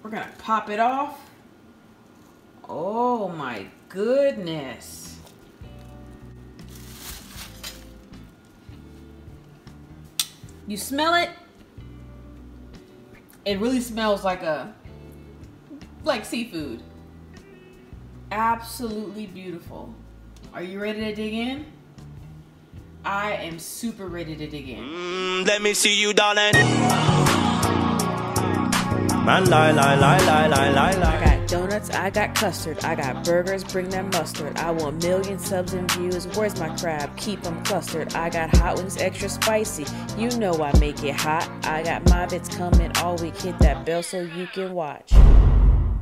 We're gonna pop it off. Oh my goodness. You smell it? It really smells like seafood. Absolutely beautiful. Are you ready to dig in? I am super ready to dig in. Let me see you, darling. Man, lie. I got donuts, I got custard, I got burgers, bring that mustard. I want million subs and views, where's my crab? Keep them clustered. I got hot wings extra spicy, you know I make it hot. I got my bits coming all week, hit that bell so you can watch.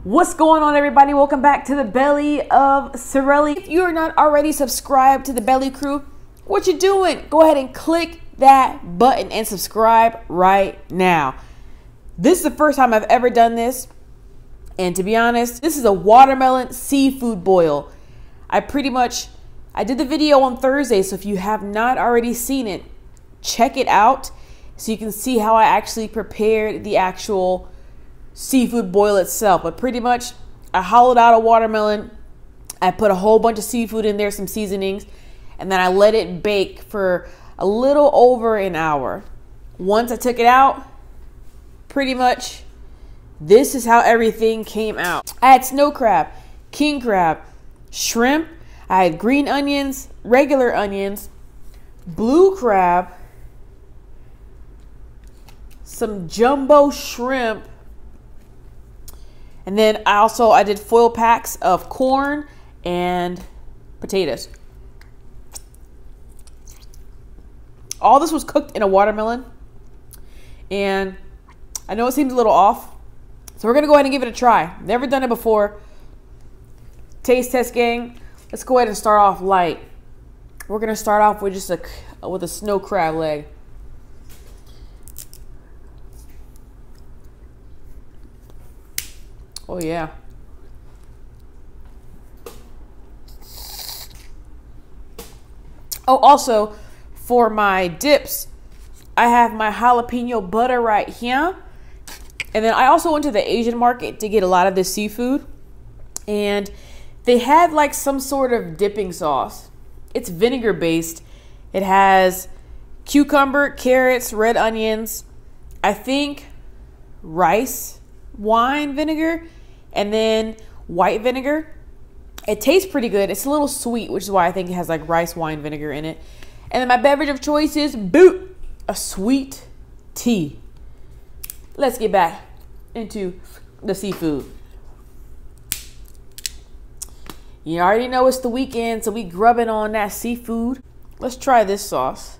What's going on, everybody? Welcome back to the Belly of Sareli. If you are not already subscribed to the Belly Crew, what you doing? Go ahead and click that button and subscribe right now. This is the first time I've ever done this. And to be honest, this is a watermelon seafood boil. I did the video on Thursday, so if you have not already seen it, check it out so you can see how I actually prepared the actual seafood boil itself. But pretty much, I hollowed out a watermelon. I put a whole bunch of seafood in there, some seasonings, and then I let it bake for a little over an hour. Once I took it out, pretty much, this is how everything came out. I had snow crab, king crab, shrimp. I had green onions, regular onions, blue crab, some jumbo shrimp, and then I did foil packs of corn and potatoes. All this was cooked in a watermelon, and I know it seems a little off, so we're gonna go ahead and give it a try. Never done it before. Taste test, gang. Let's go ahead and start off light. We're gonna start off with just with a snow crab leg. Oh yeah. Oh, also for my dips, I have my jalapeno butter right here. And then I also went to the Asian market to get a lot of this seafood. And they had like some sort of dipping sauce. It's vinegar based. It has cucumber, carrots, red onions, I think rice wine vinegar, and then white vinegar. It tastes pretty good. It's a little sweet, which is why I think it has like rice wine vinegar in it. And then my beverage of choice is a sweet tea. Let's get back into the seafood. You already know it's the weekend, so we grubbing on that seafood. Let's try this sauce.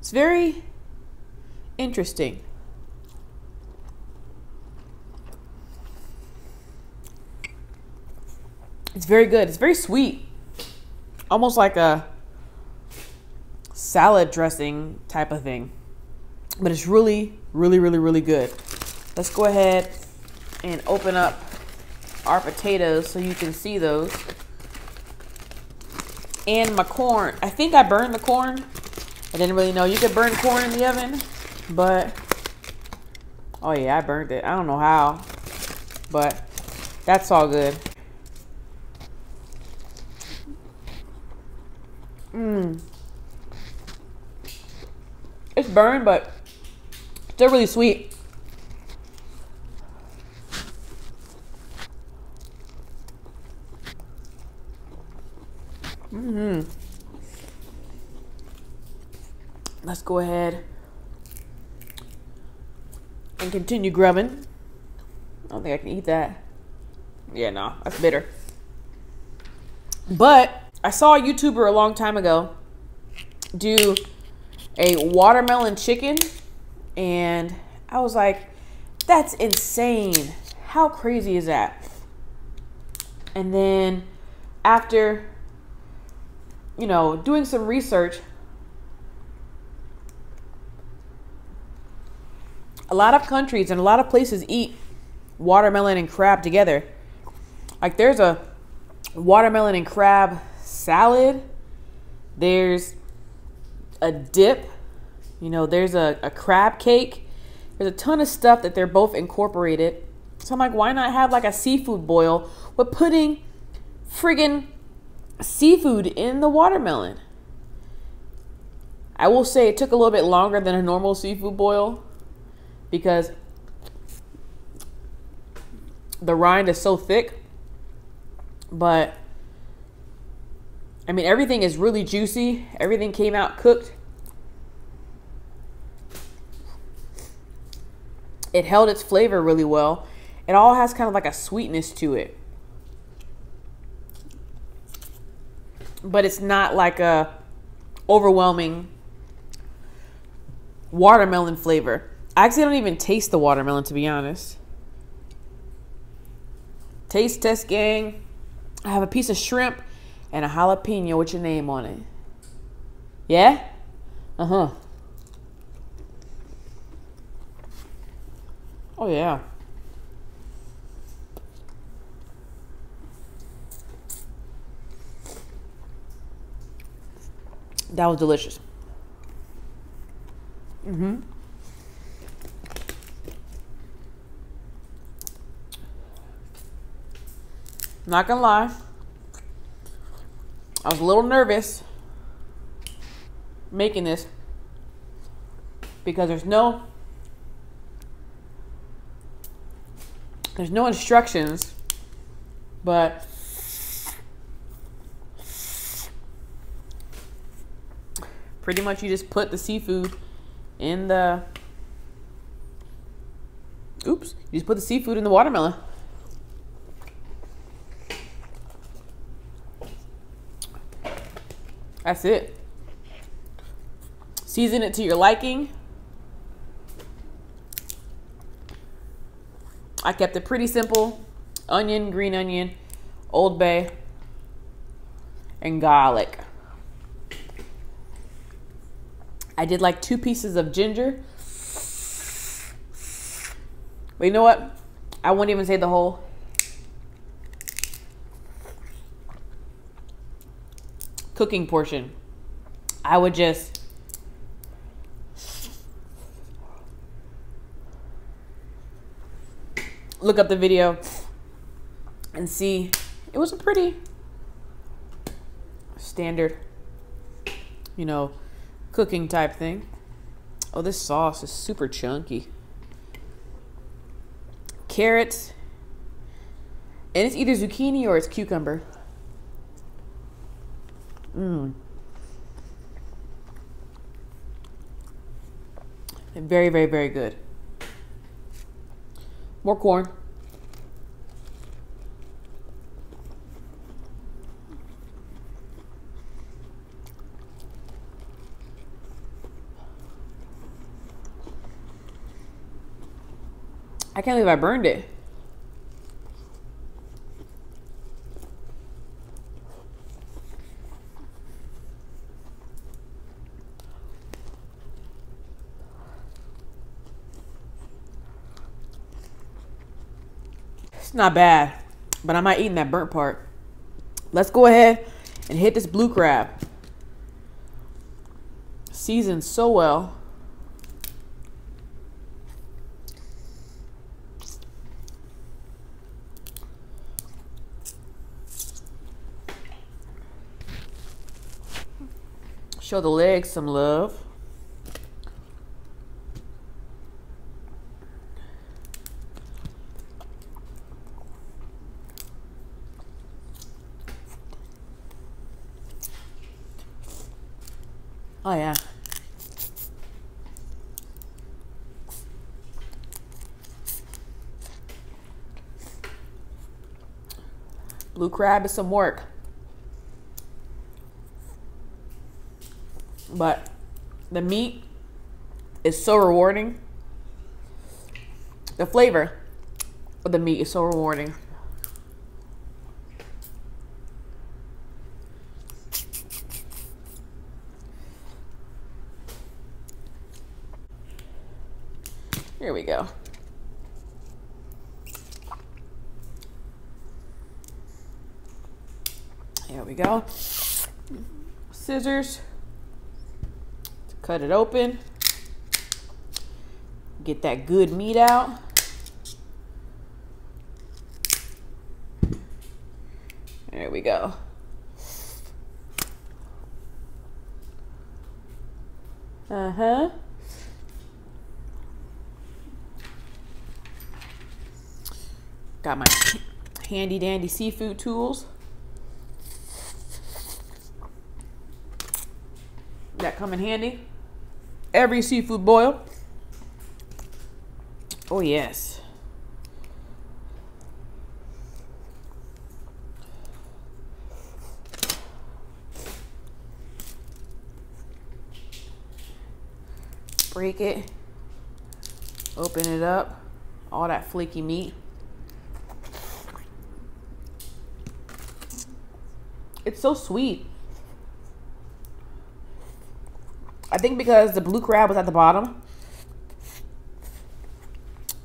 It's very interesting. It's very good. It's very sweet. Almost like a salad dressing type of thing. But it's really good. Let's go ahead and open up our potatoes so you can see those. And my corn. I think I burned the corn. I didn't really know you could burn corn in the oven, but oh yeah, I burned it. I don't know how, but that's all good. It's burned, but still really sweet. Let's go ahead and continue grubbing. I don't think I can eat that. Yeah, no, that's bitter. But I saw a YouTuber a long time ago do a watermelon chicken, and I was like, that's insane. How crazy is that? And then after, you know, doing some research, a lot of countries and a lot of places eat watermelon and crab together. Like there's a watermelon and crab salad. There's a dip. You know, there's a crab cake. There's a ton of stuff that they're both incorporated. So I'm like, why not have like a seafood boil with putting friggin' seafood in the watermelon? I will say it took a little bit longer than a normal seafood boil because the rind is so thick. But I mean, everything is really juicy. Everything came out cooked. It held its flavor really well. It all has kind of like a sweetness to it. But it's not like a overwhelming watermelon flavor. I actually don't even taste the watermelon, to be honest. Taste test, gang. I have a piece of shrimp and a jalapeno with your name on it. Yeah? Uh-huh. Oh, yeah. That was delicious. Mm-hmm. Not gonna lie, I was a little nervous making this because there's no instructions, but pretty much you just put the seafood in the you just put the seafood in the watermelon. That's it. Season it to your liking. I kept it pretty simple. Onion, green onion, Old Bay, and garlic. I did like 2 pieces of ginger. But you know what? I won't even say the whole. Cooking portion. I would just look up the video and see. It was a pretty standard, you know, cooking type thing. Oh, this sauce is super chunky. Carrots, and it's either zucchini or it's cucumber. Very, very, very good. More corn. I can't believe I burned it. It's not bad, but I'm not eating that burnt part. Let's go ahead and hit this blue crab. Seasoned so well. Show the legs some love. Oh yeah. Blue crab is some work. But the meat is so rewarding. The flavor of the meat is so rewarding. Here we go. Here we go. Scissors. Cut it open. Get that good meat out. There we go. Uh-huh. Got my handy dandy seafood tools that come in handy. Every seafood boil. Oh yes. Break it. Open it up. All that flaky meat. It's so sweet. I think because the blue crab was at the bottom,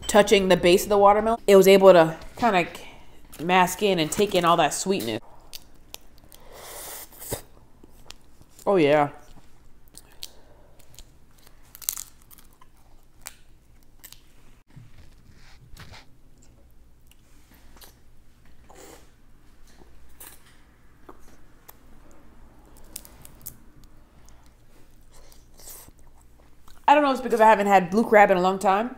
touching the base of the watermelon, it was able to kind of mask in and take in all that sweetness. Oh yeah. I don't know if it's because I haven't had blue crab in a long time,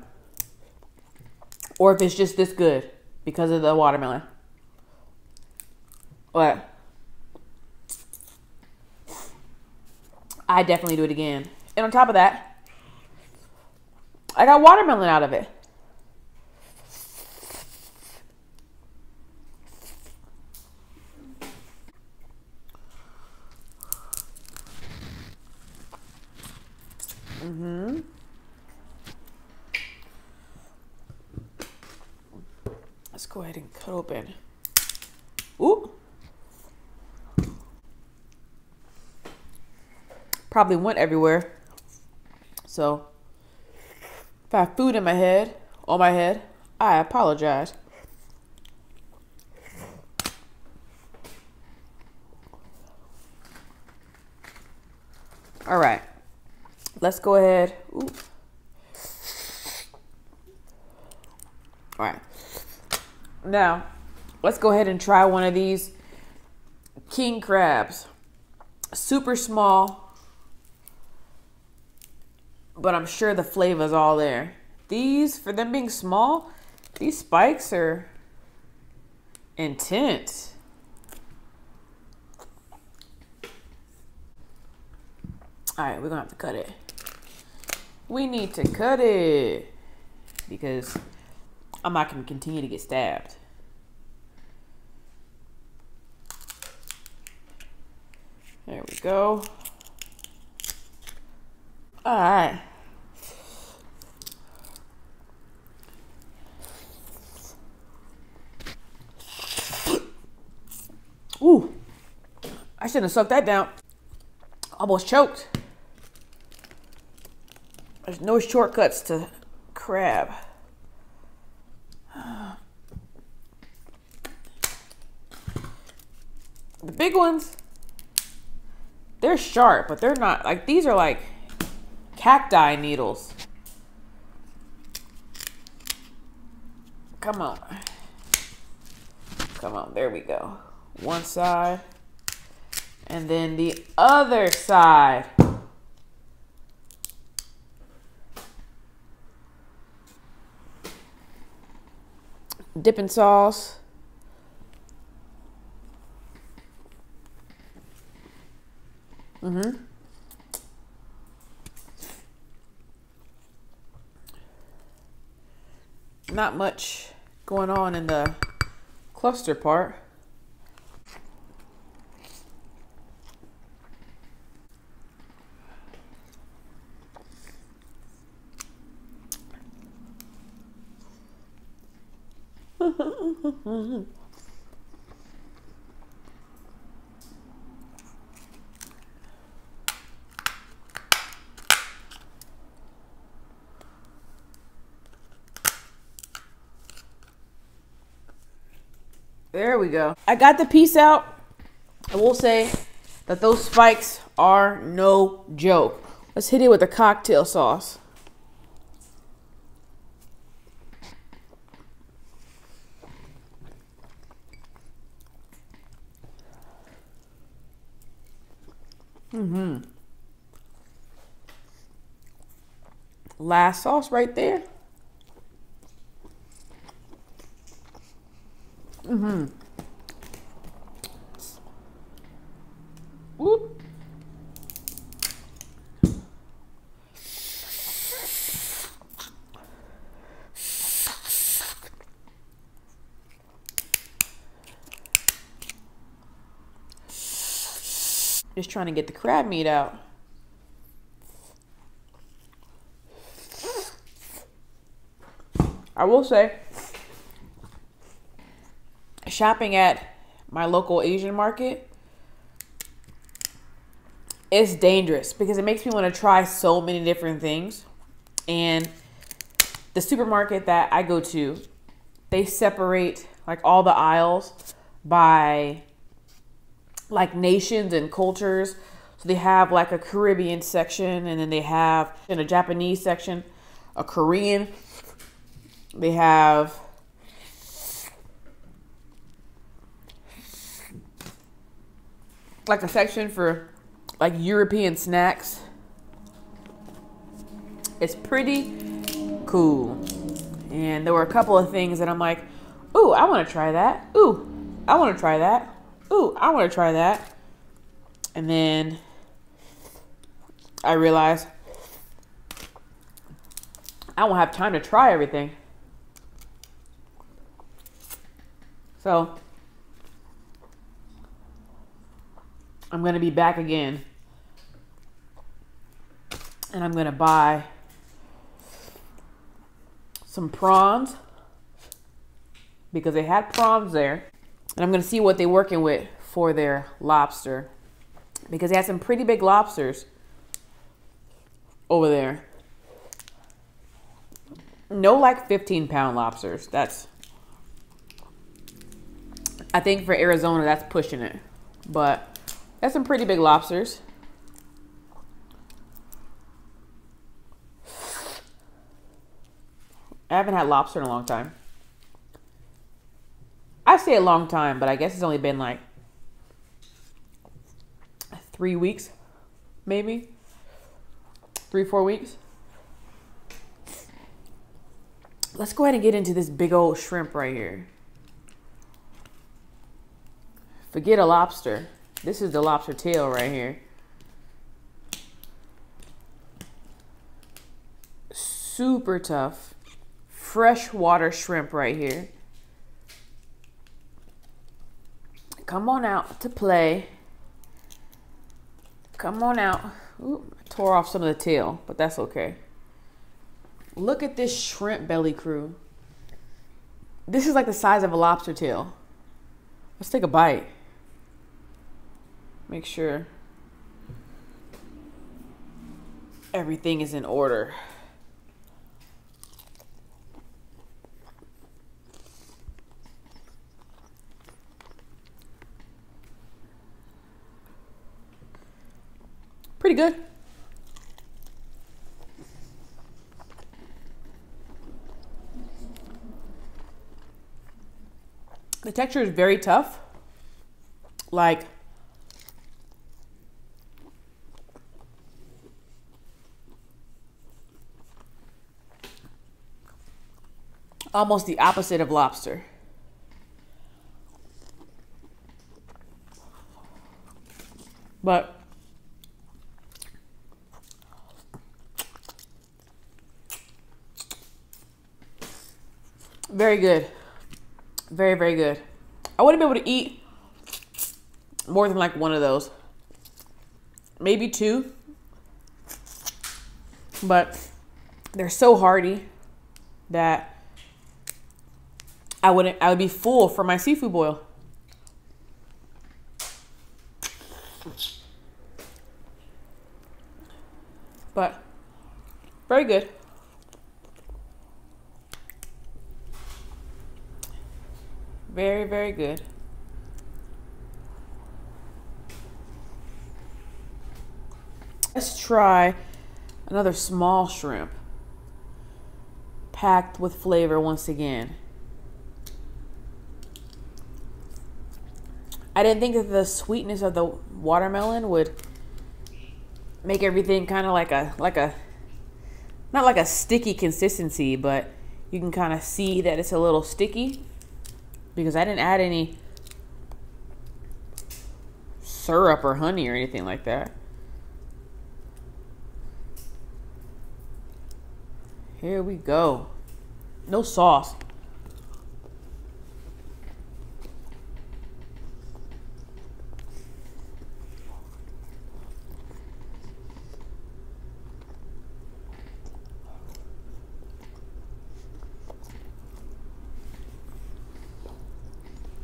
or if it's just this good because of the watermelon. But I definitely do it again. And on top of that, I got watermelon out of it. Let's go ahead and cut open. Ooh. Probably went everywhere. So if I have food in my head, on my head, I apologize. All right. Let's go ahead. Ooh. All right. Now, let's go ahead and try one of these king crabs. Super small, but I'm sure the flavor's all there. These, for them being small, these spikes are intense. All right, we're gonna have to cut it. We need to cut it because I'm not gonna continue to get stabbed. There we go. All right. Ooh, I shouldn't have sucked that down. Almost choked. There's no shortcuts to crab. The big ones, they're sharp, but they're not, like, these are like cacti needles. Come on. Come on, there we go. One side, and then the other side. Dipping sauce. Not much going on in the cluster part. There we go. I got the piece out. I will say that those spikes are no joke. Let's hit it with a cocktail sauce. Last sauce right there. Whoop. Just trying to get the crab meat out. I will say, shopping at my local Asian market, it's dangerous because it makes me want to try so many different things. And the supermarket that I go to, they separate like all the aisles by like nations and cultures. So they have like a Caribbean section, and then they have in a Japanese section, a Korean. They have like a section for like European snacks. It's pretty cool. And there were a couple of things that I'm like, ooh, I want to try that. Ooh, I want to try that. Ooh, I want to try that. And then I realized I won't have time to try everything. So I'm going to be back again. And I'm going to buy some prawns because they had prawns there. And I'm going to see what they're working with for their lobster because they had some pretty big lobsters over there. No like 15-pound lobsters. That's, I think for Arizona, that's pushing it. But that's some pretty big lobsters. I haven't had lobster in a long time. I say a long time, but I guess it's only been like 3 weeks, maybe 3-4 weeks. Let's go ahead and get into this big old shrimp right here. Forget a lobster. This is the lobster tail right here. Super tough. Freshwater shrimp right here. Come on out to play. Come on out. Ooh, I tore off some of the tail, but that's okay. Look at this shrimp belly crew. This is like the size of a lobster tail. Let's take a bite. Make sure everything is in order. Pretty good. The texture is very tough. Like almost the opposite of lobster. But very good. Very, very good. I wouldn't be able to eat more than like one of those. Maybe two. But they're so hearty that I would be full for my seafood boil. But very good. Very, very good. Let's try another small shrimp. Packed with flavor once again. I didn't think that the sweetness of the watermelon would make everything kind of like a not like a sticky consistency, but you can kind of see that it's a little sticky because I didn't add any syrup or honey or anything like that. Here we go. No sauce.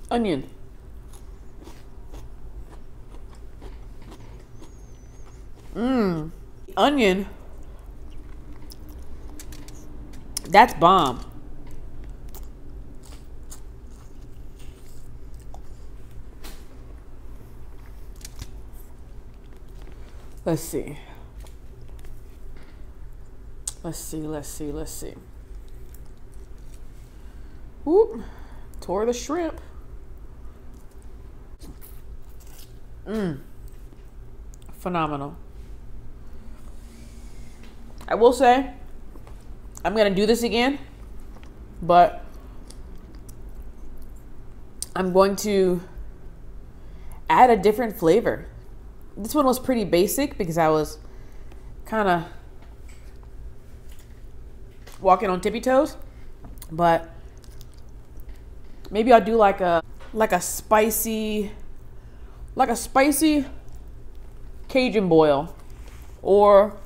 Onion. Onion. That's bomb. Let's see. Let's see. Whoop. Tore the shrimp. Phenomenal. I will say, I'm gonna do this again, but I'm going to add a different flavor. This one was pretty basic because I was kind of walking on tippy toes, but maybe I'll do like a spicy Cajun boil, or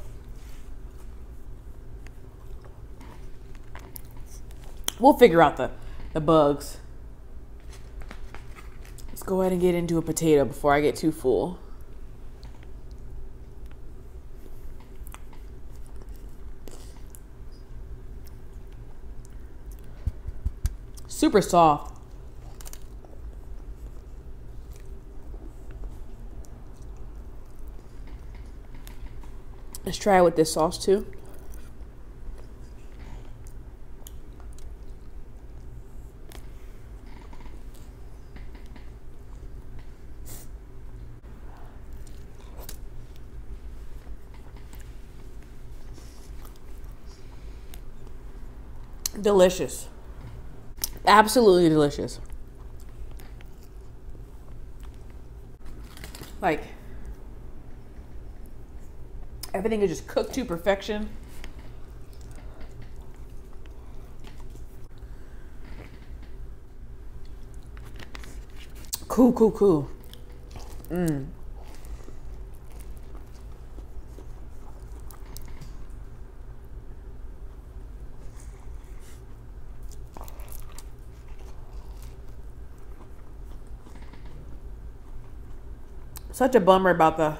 we'll figure out the bugs. Let's go ahead and get into a potato before I get too full. Super soft. Let's try it with this sauce too. Delicious. Absolutely delicious. Like, everything is just cooked to perfection. Cool. Such a bummer about the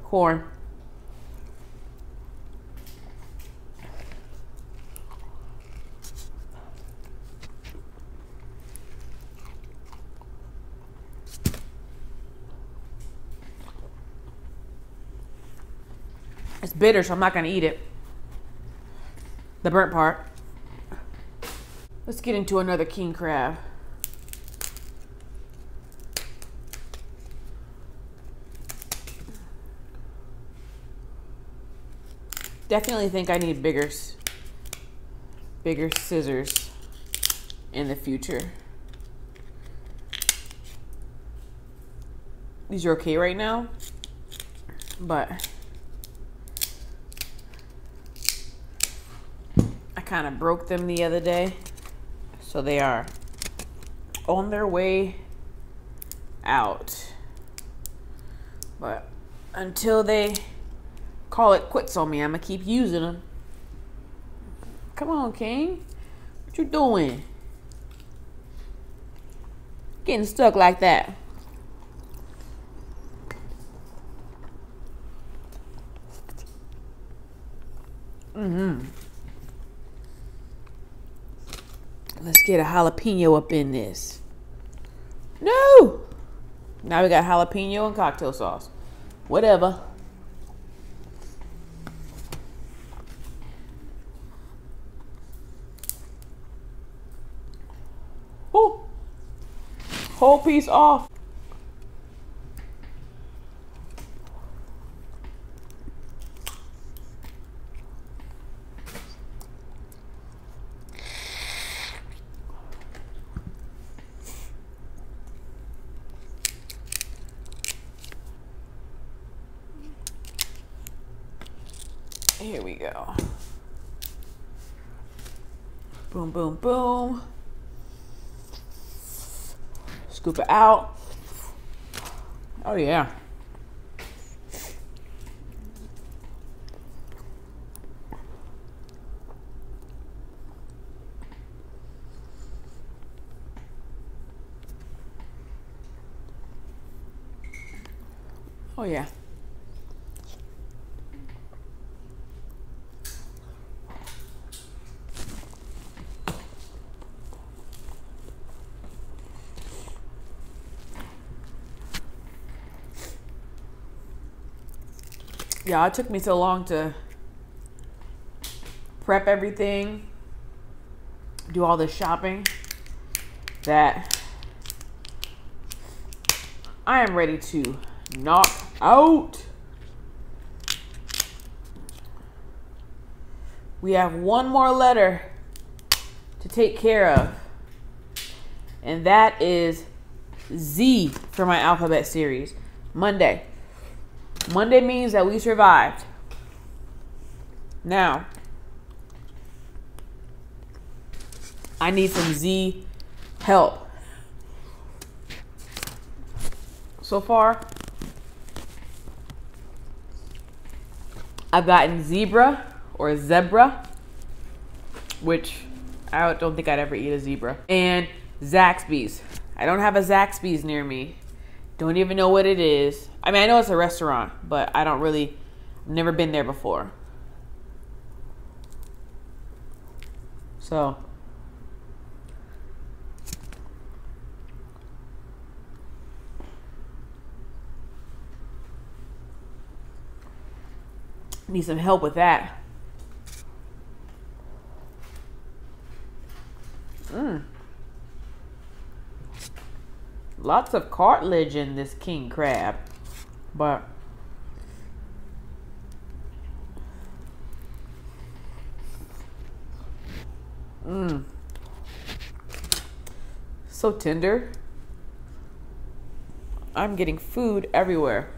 corn. It's bitter, so I'm not gonna eat it. The burnt part. Let's get into another king crab. Definitely think I need bigger scissors in the future. These are okay right now, but I kind of broke them the other day, so they are on their way out. But until they call it quits on me, I'm gonna keep using them. Come on, King. What you doing? Getting stuck like that. Let's get a jalapeno up in this. No! Now we got jalapeno and cocktail sauce. Whatever. Ooh. Whole piece off. Here we go. Boom, boom, boom. Scoop it out. Oh yeah. Oh yeah. Yeah, it took me so long to prep everything, do all this shopping, that I am ready to knock out. We have one more letter to take care of, and that is Z for my alphabet series. Monday. Monday means that we survived. Now, I need some Z help. So far, I've gotten zebra or zebra, which I don't think I'd ever eat a zebra, and Zaxby's. I don't have a Zaxby's near me. Don't even know what it is. I mean, I know it's a restaurant, but I don't really, never been there before. So, need some help with that. Lots of cartilage in this king crab, but so tender. I'm getting food everywhere.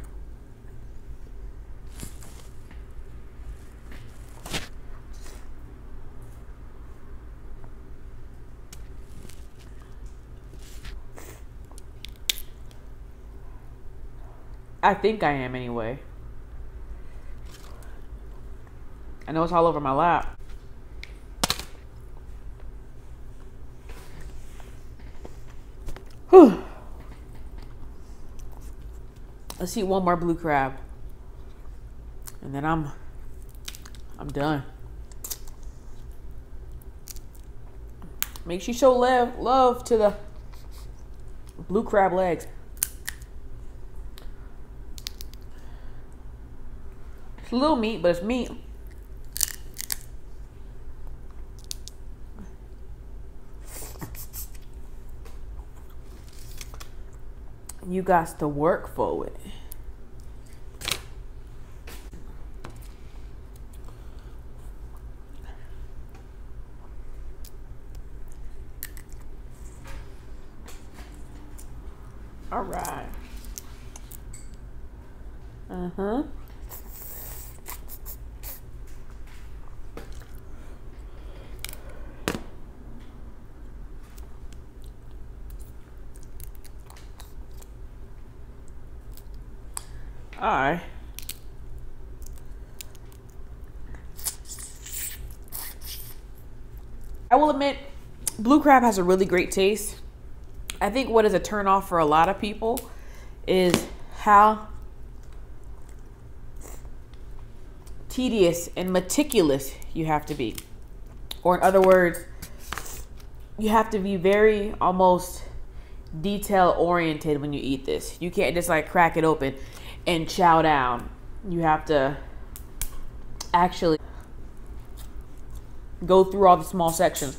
I think I am anyway. I know it's all over my lap. Whew. Let's eat one more blue crab, and then I'm done. Make sure you show love to the blue crab legs. It's a little meat, but it's meat. You got to work for it. All right. Uh-huh. I will admit, blue crab has a really great taste. I think what is a turnoff for a lot of people is how tedious and meticulous you have to be. Or in other words, you have to be very almost detail oriented when you eat this. You can't just like crack it open and chow down. You have to actually go through all the small sections.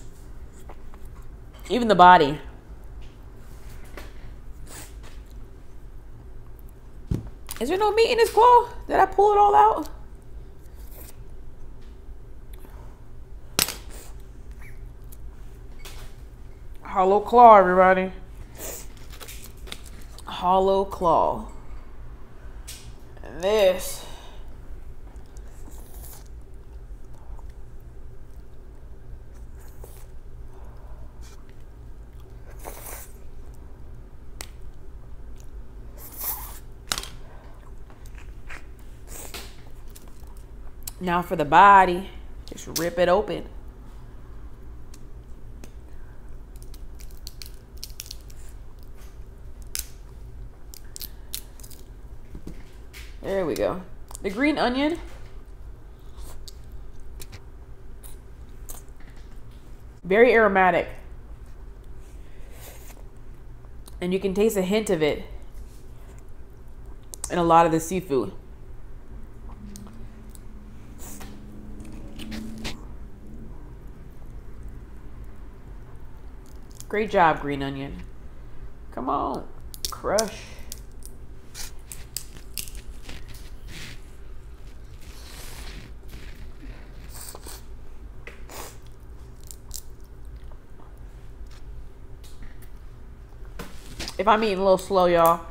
Even the body. Is there no meat in this claw? Did I pull it all out? Hollow claw, everybody. Hollow claw. And this Now for the body, just rip it open. There we go. The green onion. Very aromatic. And you can taste a hint of it in a lot of the seafood. Great job, green onion. Come on, crush. If I'm eating a little slow, y'all,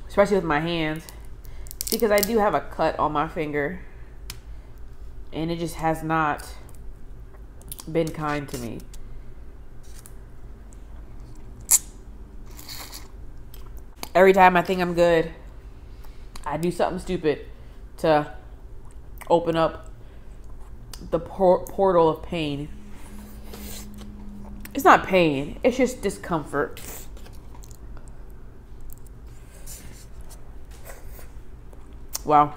especially with my hands, because I do have a cut on my finger and it just has not been kind to me. Every time I think I'm good, I do something stupid to open up the portal of pain. It's not pain, it's just discomfort. Wow.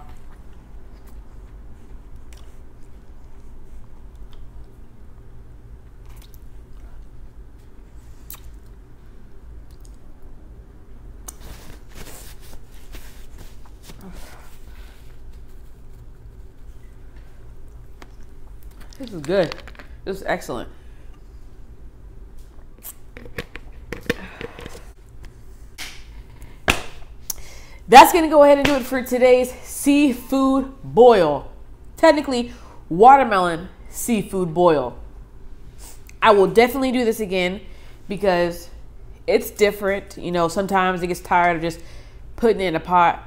This is good. This is excellent. That's going to go ahead and do it for today's seafood boil. Technically, watermelon seafood boil. I will definitely do this again because it's different. You know, sometimes it gets tired of just putting it in a pot.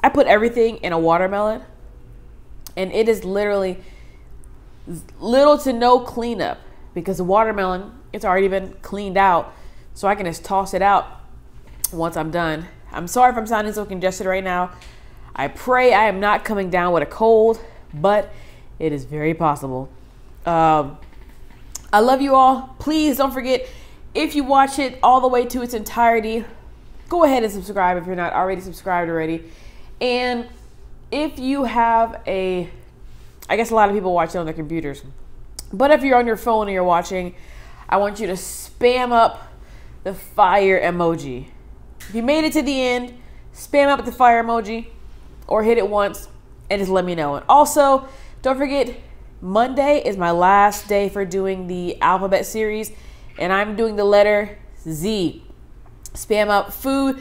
I put everything in a watermelon and it is literally little to no cleanup because the watermelon, it's already been cleaned out. So I can just toss it out once I'm done. I'm sorry if I'm sounding so congested right now. I pray I am not coming down with a cold, but it is very possible. I love you all. Please don't forget, if you watch it all the way to its entirety, go ahead and subscribe if you're not already subscribed already. And if you have I guess a lot of people watch it on their computers, but if you're on your phone and you're watching, I want you to spam up the fire emoji. If you made it to the end, spam up the fire emoji or hit it once and just let me know. And also, don't forget, Monday is my last day for doing the alphabet series and I'm doing the letter Z. Spam up food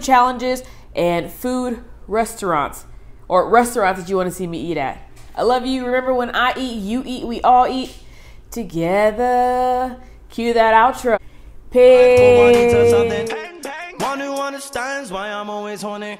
challenges, and food restaurants, or restaurants that you want to see me eat at. I love you. Remember, when I eat, you eat, we all eat together. Cue that outro. Peace. One who understands why I'm always horny.